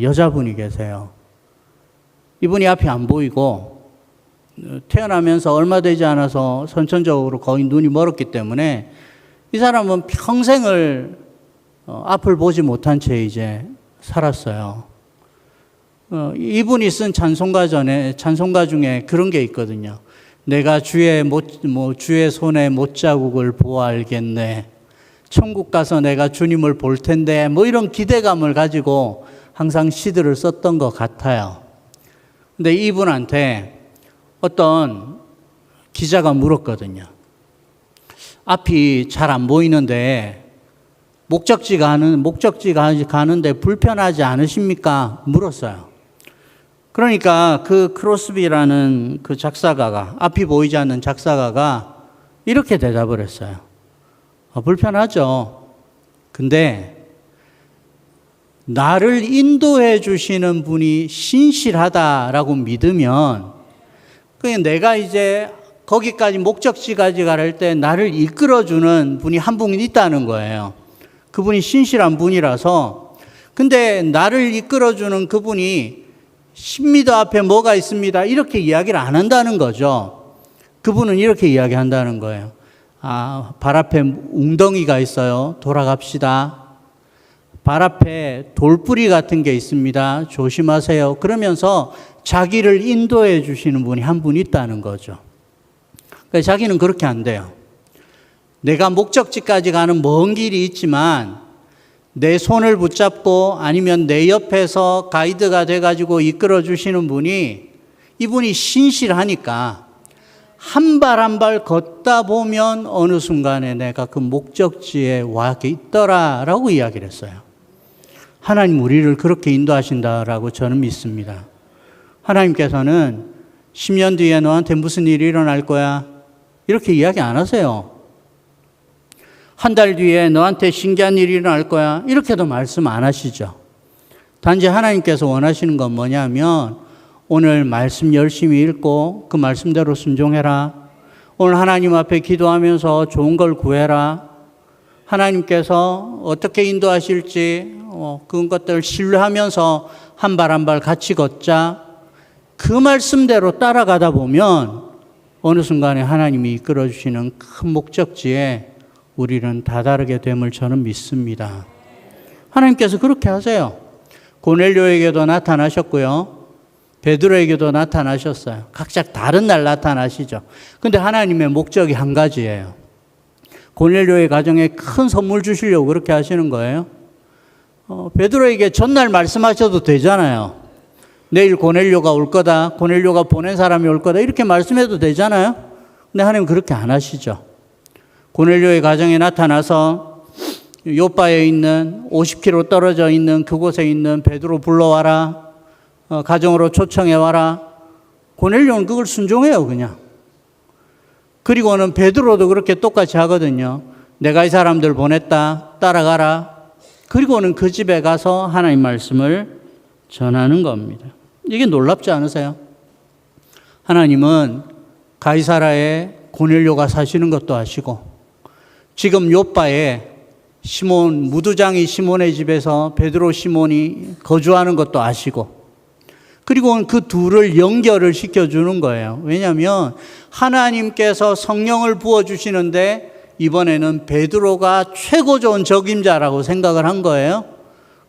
Speaker 1: 여자분이 계세요. 이분이 앞이 안 보이고 태어나면서 얼마 되지 않아서 선천적으로 거의 눈이 멀었기 때문에 이 사람은 평생을 앞을 보지 못한 채 이제 살았어요. 이분이 쓴 찬송가 중에 그런 게 있거든요. 내가 주의 손에 못자국을 보아 알겠네. 천국 가서 내가 주님을 볼 텐데 뭐 이런 기대감을 가지고 항상 시들을 썼던 것 같아요. 근데 이분한테 어떤 기자가 물었거든요. 앞이 잘 안 보이는데 목적지 가는데 불편하지 않으십니까? 물었어요. 그러니까 그 크로스비라는 그 작사가가, 앞이 보이지 않는 작사가가 이렇게 대답을 했어요. 불편하죠. 근데 나를 인도해 주시는 분이 신실하다라고 믿으면 그냥 내가 이제 거기까지 목적지까지 갈 때 나를 이끌어주는 분이 한 분 있다는 거예요. 그분이 신실한 분이라서. 근데 나를 이끌어주는 그분이 10m 앞에 뭐가 있습니다. 이렇게 이야기를 안 한다는 거죠. 그분은 이렇게 이야기한다는 거예요. 발 앞에 웅덩이가 있어요. 돌아갑시다. 발 앞에 돌뿌리 같은 게 있습니다. 조심하세요. 그러면서 자기를 인도해 주시는 분이 한 분 있다는 거죠. 그러니까 자기는 그렇게 안 돼요. 내가 목적지까지 가는 먼 길이 있지만 내 손을 붙잡고 아니면 내 옆에서 가이드가 돼가지고 이끌어 주시는 분이 이분이 신실하니까 한 발 한 발 걷다 보면 어느 순간에 내가 그 목적지에 와 있더라라고 이야기를 했어요. 하나님 우리를 그렇게 인도하신다라고 저는 믿습니다. 하나님께서는 10년 뒤에 너한테 무슨 일이 일어날 거야? 이렇게 이야기 안 하세요. 한 달 뒤에 너한테 신기한 일이 일어날 거야. 이렇게도 말씀 안 하시죠. 단지 하나님께서 원하시는 건 뭐냐면 오늘 말씀 열심히 읽고 그 말씀대로 순종해라. 오늘 하나님 앞에 기도하면서 좋은 걸 구해라. 하나님께서 어떻게 인도하실지 그런 것들을 신뢰하면서 한 발 한 발 같이 걷자. 그 말씀대로 따라가다 보면 어느 순간에 하나님이 이끌어주시는 큰 목적지에 우리는 다다르게 됨을 저는 믿습니다. 하나님께서 그렇게 하세요. 고넬료에게도 나타나셨고요. 베드로에게도 나타나셨어요. 각자 다른 날 나타나시죠. 근데 하나님의 목적이 한 가지예요. 고넬료의 가정에 큰 선물 주시려고 그렇게 하시는 거예요. 베드로에게 전날 말씀하셔도 되잖아요. 내일 고넬료가 올 거다. 고넬료가 보낸 사람이 올 거다. 이렇게 말씀해도 되잖아요. 근데 하나님은 그렇게 안 하시죠. 고넬료의 가정에 나타나서 요바에 있는 50km 떨어져 있는 그곳에 있는 베드로 불러와라. 가정으로 초청해 와라. 고넬료는 그걸 순종해요, 그냥. 그리고는 베드로도 그렇게 똑같이 하거든요. 내가 이 사람들 보냈다. 따라가라. 그리고는 그 집에 가서 하나님 말씀을 전하는 겁니다. 이게 놀랍지 않으세요? 하나님은 가이사라에 고넬료가 사시는 것도 아시고, 지금 요바에 시몬, 무두장이 시몬의 집에서 베드로 시몬이 거주하는 것도 아시고, 그리고 그 둘을 연결을 시켜주는 거예요. 왜냐하면 하나님께서 성령을 부어주시는데 이번에는 베드로가 최고 좋은 적임자라고 생각을 한 거예요.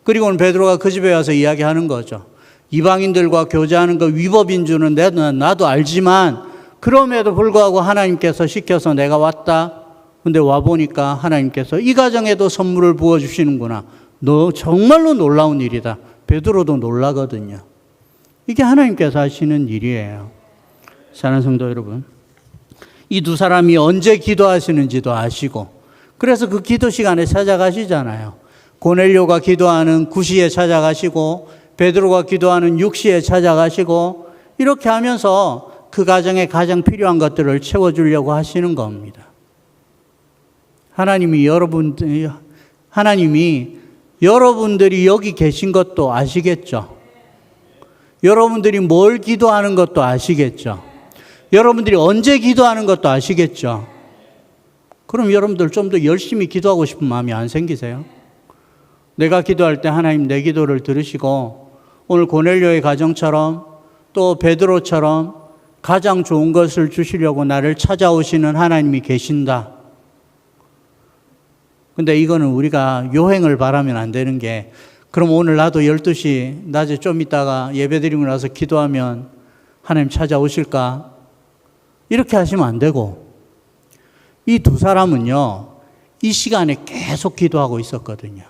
Speaker 1: 그리고는 베드로가 그 집에 와서 이야기하는 거죠. 이방인들과 교제하는 거 위법인 줄은 나도 알지만 그럼에도 불구하고 하나님께서 시켜서 내가 왔다. 근데 와보니까 하나님께서 이 가정에도 선물을 부어주시는구나. 너 정말로 놀라운 일이다. 베드로도 놀라거든요. 이게 하나님께서 하시는 일이에요. 사랑하는 성도 여러분, 이 두 사람이 언제 기도하시는지도 아시고, 그래서 그 기도 시간에 찾아가시잖아요. 고넬료가 기도하는 9시에 찾아가시고 베드로가 기도하는 6시에 찾아가시고, 이렇게 하면서 그 가정에 가장 필요한 것들을 채워주려고 하시는 겁니다. 하나님이 여러분들이 여기 계신 것도 아시겠죠? 여러분들이 뭘 기도하는 것도 아시겠죠? 여러분들이 언제 기도하는 것도 아시겠죠? 그럼 여러분들 좀 더 열심히 기도하고 싶은 마음이 안 생기세요? 내가 기도할 때 하나님 내 기도를 들으시고 오늘 고넬료의 가정처럼 또 베드로처럼 가장 좋은 것을 주시려고 나를 찾아오시는 하나님이 계신다. 근데 이거는 우리가 요행을 바라면 안 되는 게, 그럼 오늘 나도 12시 낮에 좀 있다가 예배드리고 나서 기도하면 하나님 찾아오실까? 이렇게 하시면 안 되고, 이 두 사람은요, 이 시간에 계속 기도하고 있었거든요.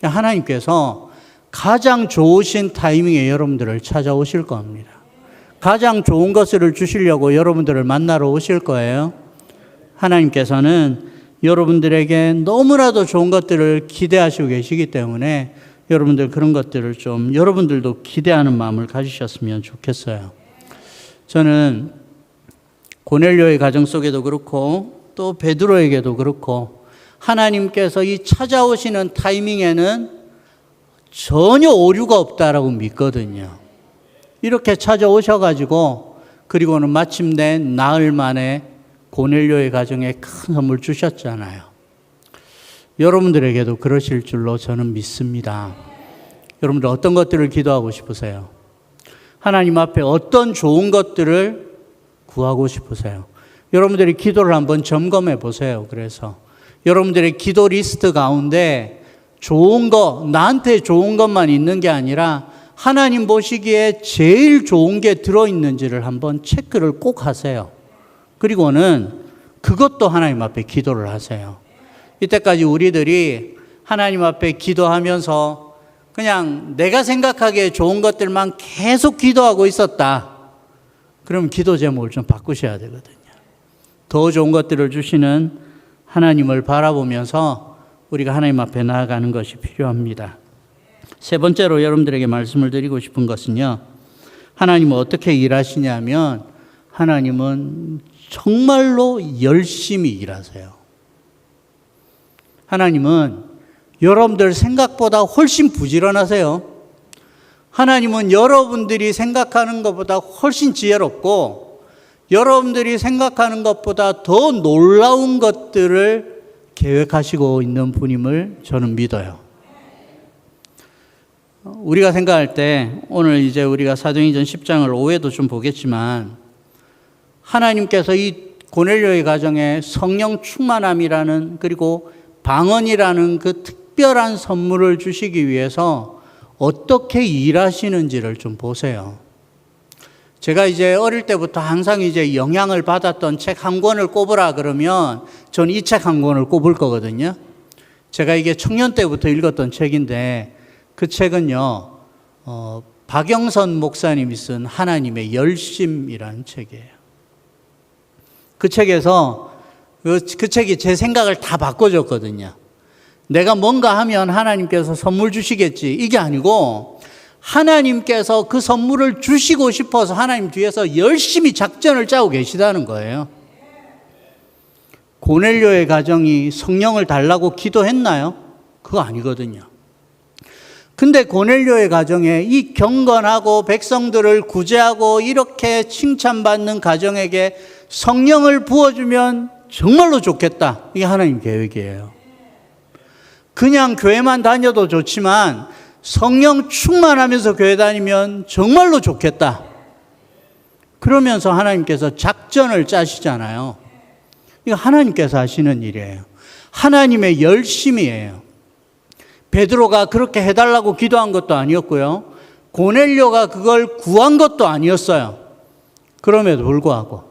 Speaker 1: 하나님께서 가장 좋으신 타이밍에 여러분들을 찾아오실 겁니다. 가장 좋은 것을 주시려고 여러분들을 만나러 오실 거예요. 하나님께서는 여러분들에게 너무나도 좋은 것들을 기대하시고 계시기 때문에 여러분들 그런 것들을 좀 여러분들도 기대하는 마음을 가지셨으면 좋겠어요. 저는 고넬료의 가정 속에도 그렇고 또 베드로에게도 그렇고 하나님께서 이 찾아오시는 타이밍에는 전혀 오류가 없다라고 믿거든요. 이렇게 찾아오셔가지고 그리고는 마침내 나흘 만에 고넬료의 가정에 큰 선물 주셨잖아요. 여러분들에게도 그러실 줄로 저는 믿습니다. 여러분들 어떤 것들을 기도하고 싶으세요? 하나님 앞에 어떤 좋은 것들을 구하고 싶으세요? 여러분들이 기도를 한번 점검해 보세요. 그래서 여러분들의 기도 리스트 가운데 좋은 거, 나한테 좋은 것만 있는 게 아니라 하나님 보시기에 제일 좋은 게 들어있는지를 한번 체크를 꼭 하세요. 그리고는 그것도 하나님 앞에 기도를 하세요. 이때까지 우리들이 하나님 앞에 기도하면서 그냥 내가 생각하기에 좋은 것들만 계속 기도하고 있었다. 그럼 기도 제목을 좀 바꾸셔야 되거든요. 더 좋은 것들을 주시는 하나님을 바라보면서 우리가 하나님 앞에 나아가는 것이 필요합니다. 세 번째로 여러분들에게 말씀을 드리고 싶은 것은요, 하나님은 어떻게 일하시냐면 하나님은 정말로 열심히 일하세요. 하나님은 여러분들 생각보다 훨씬 부지런하세요. 하나님은 여러분들이 생각하는 것보다 훨씬 지혜롭고 여러분들이 생각하는 것보다 더 놀라운 것들을 계획하시고 있는 분임을 저는 믿어요. 우리가 생각할 때 오늘 이제 우리가 사도행전 10장을 오후에도 좀 보겠지만 하나님께서 이 고넬료의 가정에 성령 충만함이라는 그리고 방언이라는 그 특별한 선물을 주시기 위해서 어떻게 일하시는지를 좀 보세요. 제가 이제 어릴 때부터 항상 이제 영향을 받았던 책 한 권을 꼽으라 그러면 전 이 책 한 권을 꼽을 거거든요. 제가 이게 청년 때부터 읽었던 책인데 그 책은요, 박영선 목사님이 쓴 하나님의 열심이라는 책이에요. 그 책에서 그 책이 제 생각을 다 바꿔줬거든요. 내가 뭔가 하면 하나님께서 선물 주시겠지, 이게 아니고 하나님께서 그 선물을 주시고 싶어서 하나님 뒤에서 열심히 작전을 짜고 계시다는 거예요. 고넬료의 가정이 성령을 달라고 기도했나요? 그거 아니거든요. 근데 고넬료의 가정에 이 경건하고 백성들을 구제하고 이렇게 칭찬받는 가정에게 성령을 부어주면 정말로 좋겠다. 이게 하나님 계획이에요. 그냥 교회만 다녀도 좋지만 성령 충만하면서 교회 다니면 정말로 좋겠다. 그러면서 하나님께서 작전을 짜시잖아요. 이거 하나님께서 하시는 일이에요. 하나님의 열심이에요. 베드로가 그렇게 해달라고 기도한 것도 아니었고요. 고넬료가 그걸 구한 것도 아니었어요. 그럼에도 불구하고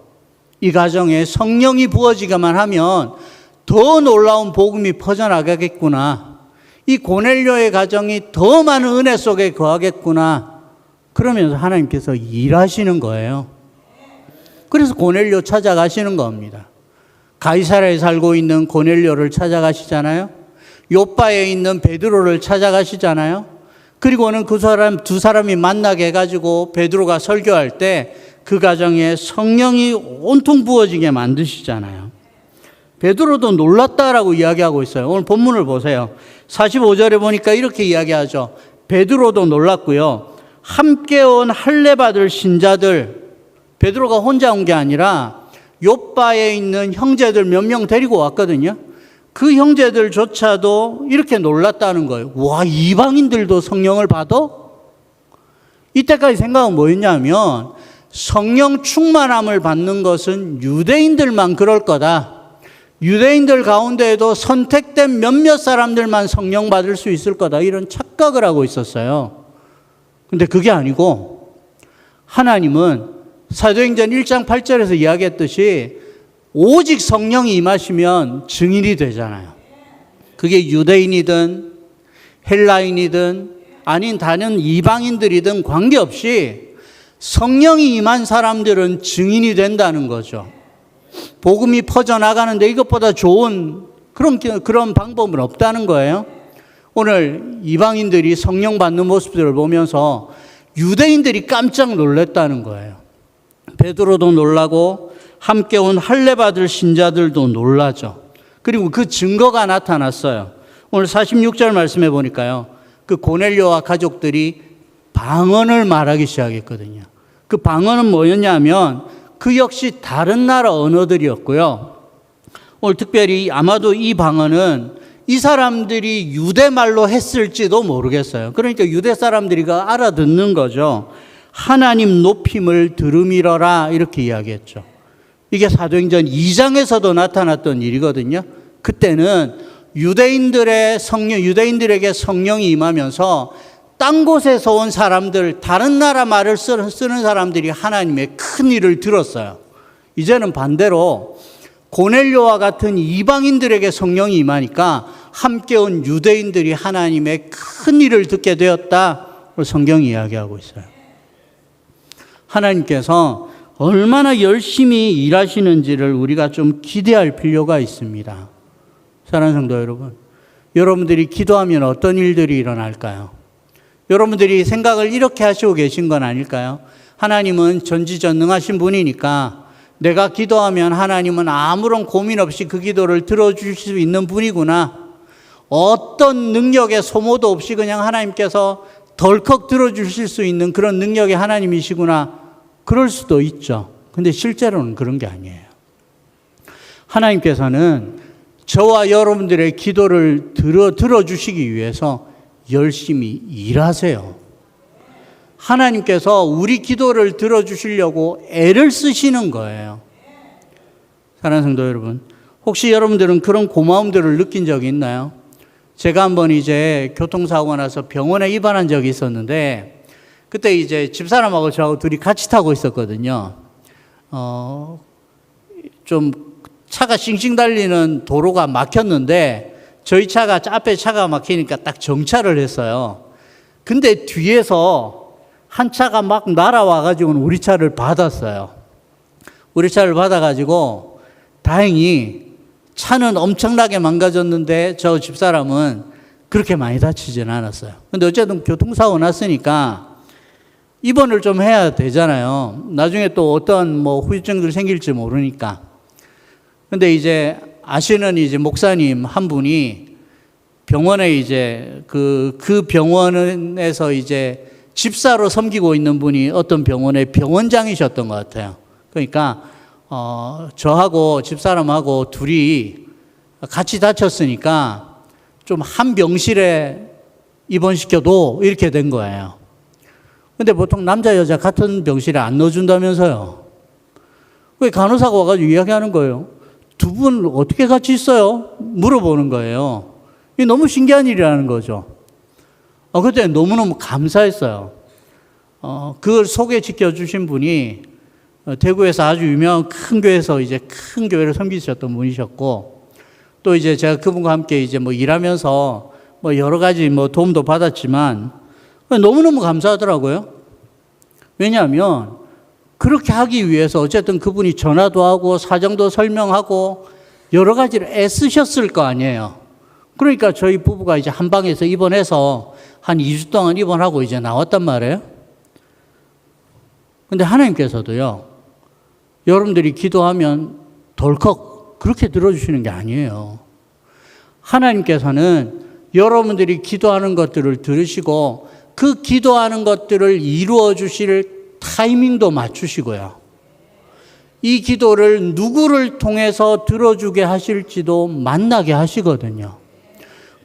Speaker 1: 이 가정에 성령이 부어지기만 하면 더 놀라운 복음이 퍼져나가겠구나. 이 고넬료의 가정이 더 많은 은혜 속에 거하겠구나. 그러면서 하나님께서 일하시는 거예요. 그래서 고넬료 찾아가시는 겁니다. 가이사랴에 살고 있는 고넬료를 찾아가시잖아요. 요바에 있는 베드로를 찾아가시잖아요. 그리고는 그 사람 두 사람이 만나게 해가지고 베드로가 설교할 때 그 가정에 성령이 온통 부어지게 만드시잖아요. 베드로도 놀랐다라고 이야기하고 있어요. 오늘 본문을 보세요. 45절에 보니까 이렇게 이야기하죠. 베드로도 놀랐고요. 함께 온 할례 받을 신자들, 베드로가 혼자 온 게 아니라 요바에 있는 형제들 몇 명 데리고 왔거든요. 그 형제들조차도 이렇게 놀랐다는 거예요. 와, 이방인들도 성령을 받아? 이때까지 생각은 뭐였냐면 성령 충만함을 받는 것은 유대인들만 그럴 거다. 유대인들 가운데에도 선택된 몇몇 사람들만 성령 받을 수 있을 거다. 이런 착각을 하고 있었어요. 근데 그게 아니고 하나님은 사도행전 1장 8절에서 이야기했듯이 오직 성령이 임하시면 증인이 되잖아요. 그게 유대인이든 헬라인이든 아닌 다른 이방인들이든 관계없이 성령이 임한 사람들은 증인이 된다는 거죠. 복음이 퍼져나가는데 이것보다 좋은 그런 방법은 없다는 거예요. 오늘 이방인들이 성령 받는 모습들을 보면서 유대인들이 깜짝 놀랐다는 거예요. 베드로도 놀라고 함께 온 할례 받을 신자들도 놀라죠. 그리고 그 증거가 나타났어요. 오늘 46절 말씀해 보니까요. 그 고넬료와 가족들이 방언을 말하기 시작했거든요. 그 방언은 뭐였냐면 그 역시 다른 나라 언어들이었고요. 오늘 특별히 아마도 이 방언은 이 사람들이 유대말로 했을지도 모르겠어요. 그러니까 유대 사람들이가 알아듣는 거죠. 하나님 높임을 들음이러라 이렇게 이야기했죠. 이게 사도행전 2장에서도 나타났던 일이거든요. 그때는 유대인들에게 성령이 임하면서 딴 곳에서 온 사람들, 다른 나라 말을 쓰는 사람들이 하나님의 큰 일을 들었어요. 이제는 반대로 고넬료와 같은 이방인들에게 성령이 임하니까 함께 온 유대인들이 하나님의 큰 일을 듣게 되었다. 성경이 이야기하고 있어요. 하나님께서 얼마나 열심히 일하시는지를 우리가 좀 기대할 필요가 있습니다. 사랑하는 성도 여러분, 여러분들이 기도하면 어떤 일들이 일어날까요? 여러분들이 생각을 이렇게 하시고 계신 건 아닐까요? 하나님은 전지전능하신 분이니까 내가 기도하면 하나님은 아무런 고민 없이 그 기도를 들어주실 수 있는 분이구나. 어떤 능력의 소모도 없이 그냥 하나님께서 덜컥 들어주실 수 있는 그런 능력의 하나님이시구나. 그럴 수도 있죠. 근데 실제로는 그런 게 아니에요. 하나님께서는 저와 여러분들의 기도를 들어주시기 위해서 열심히 일하세요. 하나님께서 우리 기도를 들어주시려고 애를 쓰시는 거예요. 사랑하는 성도 여러분, 혹시 여러분들은 그런 고마움들을 느낀 적이 있나요? 제가 한번 이제 교통사고가 나서 병원에 입원한 적이 있었는데 그때 이제 집사람하고 저하고 둘이 같이 타고 있었거든요. 좀 차가 싱싱 달리는 도로가 막혔는데 저희 차가 앞에 차가 막히니까 딱 정차를 했어요. 근데 뒤에서 한 차가 막 날아와가지고 우리 차를 받았어요. 우리 차를 받아가지고 다행히 차는 엄청나게 망가졌는데 저 집사람은 그렇게 많이 다치지는 않았어요. 근데 어쨌든 교통사고 났으니까 입원을 좀 해야 되잖아요. 나중에 또 어떤 후유증들 생길지 모르니까. 근데 이제 아시는 이제 목사님 한 분이 병원에 이제 그 병원에서 이제 집사로 섬기고 있는 분이 어떤 병원의 병원장이셨던 것 같아요. 그러니까 저하고 집사람하고 둘이 같이 다쳤으니까 좀 한 병실에 입원시켜도 이렇게 된 거예요. 근데 보통 남자 여자 같은 병실에 안 넣어준다면서요. 왜 간호사가 와가지고 이야기하는 거예요. 두 분 어떻게 같이 있어요? 물어보는 거예요. 이게 너무 신기한 일이라는 거죠. 그때 너무너무 감사했어요. 그걸 소개시켜 주신 분이 대구에서 아주 유명한 큰 교회에서 이제 큰 교회를 섬기셨던 분이셨고, 또 이제 제가 그분과 함께 이제 뭐 일하면서 뭐 여러 가지 뭐 도움도 받았지만 너무너무 감사하더라고요. 왜냐하면 그렇게 하기 위해서 어쨌든 그분이 전화도 하고 사정도 설명하고 여러 가지를 애쓰셨을 거 아니에요. 그러니까 저희 부부가 이제 한 방에서 입원해서 한 2주 동안 입원하고 이제 나왔단 말이에요. 근데 하나님께서도요, 여러분들이 기도하면 덜컥 그렇게 들어주시는 게 아니에요. 하나님께서는 여러분들이 기도하는 것들을 들으시고 그 기도하는 것들을 이루어 주실 타이밍도 맞추시고요. 이 기도를 누구를 통해서 들어주게 하실지도 만나게 하시거든요.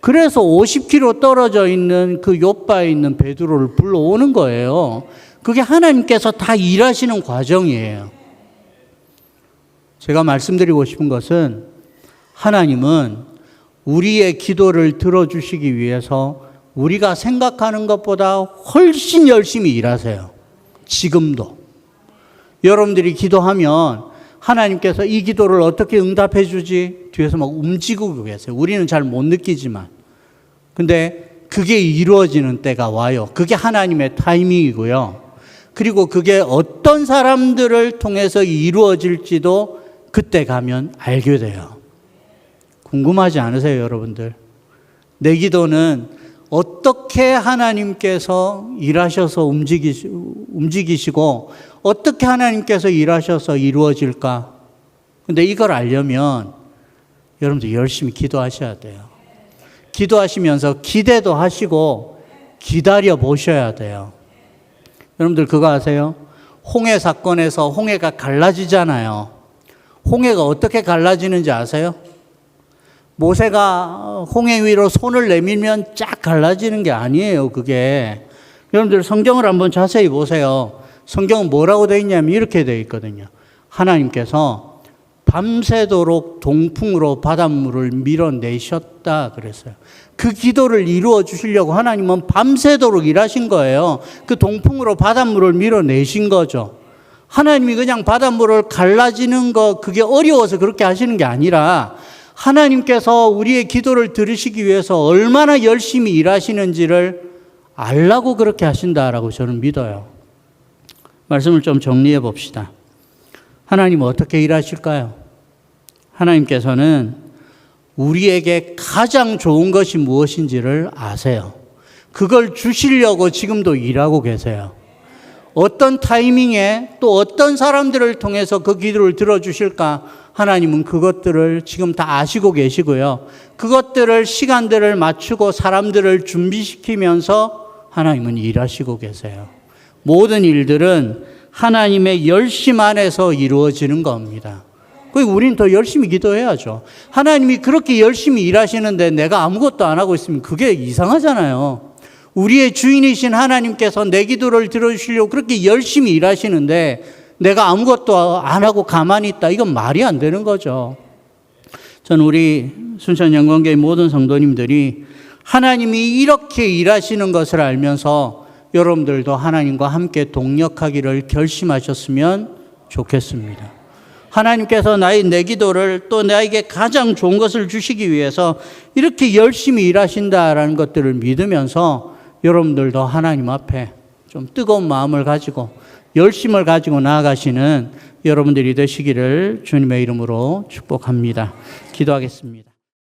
Speaker 1: 그래서 50km 떨어져 있는 그 욥바에 있는 베드로를 불러오는 거예요. 그게 하나님께서 다 일하시는 과정이에요. 제가 말씀드리고 싶은 것은 하나님은 우리의 기도를 들어주시기 위해서 우리가 생각하는 것보다 훨씬 열심히 일하세요. 지금도. 여러분들이 기도하면 하나님께서 이 기도를 어떻게 응답해 주지? 뒤에서 막 움직이고 계세요. 우리는 잘 못 느끼지만. 근데 그게 이루어지는 때가 와요. 그게 하나님의 타이밍이고요. 그리고 그게 어떤 사람들을 통해서 이루어질지도 그때 가면 알게 돼요. 궁금하지 않으세요, 여러분들? 내 기도는 어떻게 하나님께서 일하셔서 움직이시고 어떻게 하나님께서 일하셔서 이루어질까? 근데 이걸 알려면 여러분들 열심히 기도하셔야 돼요. 기도하시면서 기대도 하시고 기다려 보셔야 돼요. 여러분들 그거 아세요? 홍해 사건에서 홍해가 갈라지잖아요. 홍해가 어떻게 갈라지는지 아세요? 모세가 홍해 위로 손을 내밀면 쫙 갈라지는 게 아니에요, 그게. 여러분들 성경을 한번 자세히 보세요. 성경은 뭐라고 되어 있냐면 이렇게 되어 있거든요. 하나님께서 밤새도록 동풍으로 바닷물을 밀어내셨다 그랬어요. 그 기도를 이루어 주시려고 하나님은 밤새도록 일하신 거예요. 그 동풍으로 바닷물을 밀어내신 거죠. 하나님이 그냥 바닷물을 갈라지는 거 그게 어려워서 그렇게 하시는 게 아니라 하나님께서 우리의 기도를 들으시기 위해서 얼마나 열심히 일하시는지를 알라고 그렇게 하신다라고 저는 믿어요. 말씀을 좀 정리해 봅시다. 하나님은 어떻게 일하실까요? 하나님께서는 우리에게 가장 좋은 것이 무엇인지를 아세요. 그걸 주시려고 지금도 일하고 계세요. 어떤 타이밍에 또 어떤 사람들을 통해서 그 기도를 들어주실까? 하나님은 그것들을 지금 다 아시고 계시고요. 그것들을 시간들을 맞추고 사람들을 준비시키면서 하나님은 일하시고 계세요. 모든 일들은 하나님의 열심 안에서 이루어지는 겁니다. 우리는 더 열심히 기도해야죠. 하나님이 그렇게 열심히 일하시는데 내가 아무것도 안 하고 있으면 그게 이상하잖아요. 우리의 주인이신 하나님께서 내 기도를 들어주시려고 그렇게 열심히 일하시는데 내가 아무것도 안 하고 가만히 있다. 이건 말이 안 되는 거죠. 저는 우리 순천 영광교회 모든 성도님들이 하나님이 이렇게 일하시는 것을 알면서 여러분들도 하나님과 함께 동력하기를 결심하셨으면 좋겠습니다. 하나님께서 내 기도를 또 나에게 가장 좋은 것을 주시기 위해서 이렇게 열심히 일하신다라는 것들을 믿으면서 여러분들도 하나님 앞에 좀 뜨거운 마음을 가지고 열심을 가지고 나아가시는 여러분들이 되시기를 주님의 이름으로 축복합니다. 기도하겠습니다.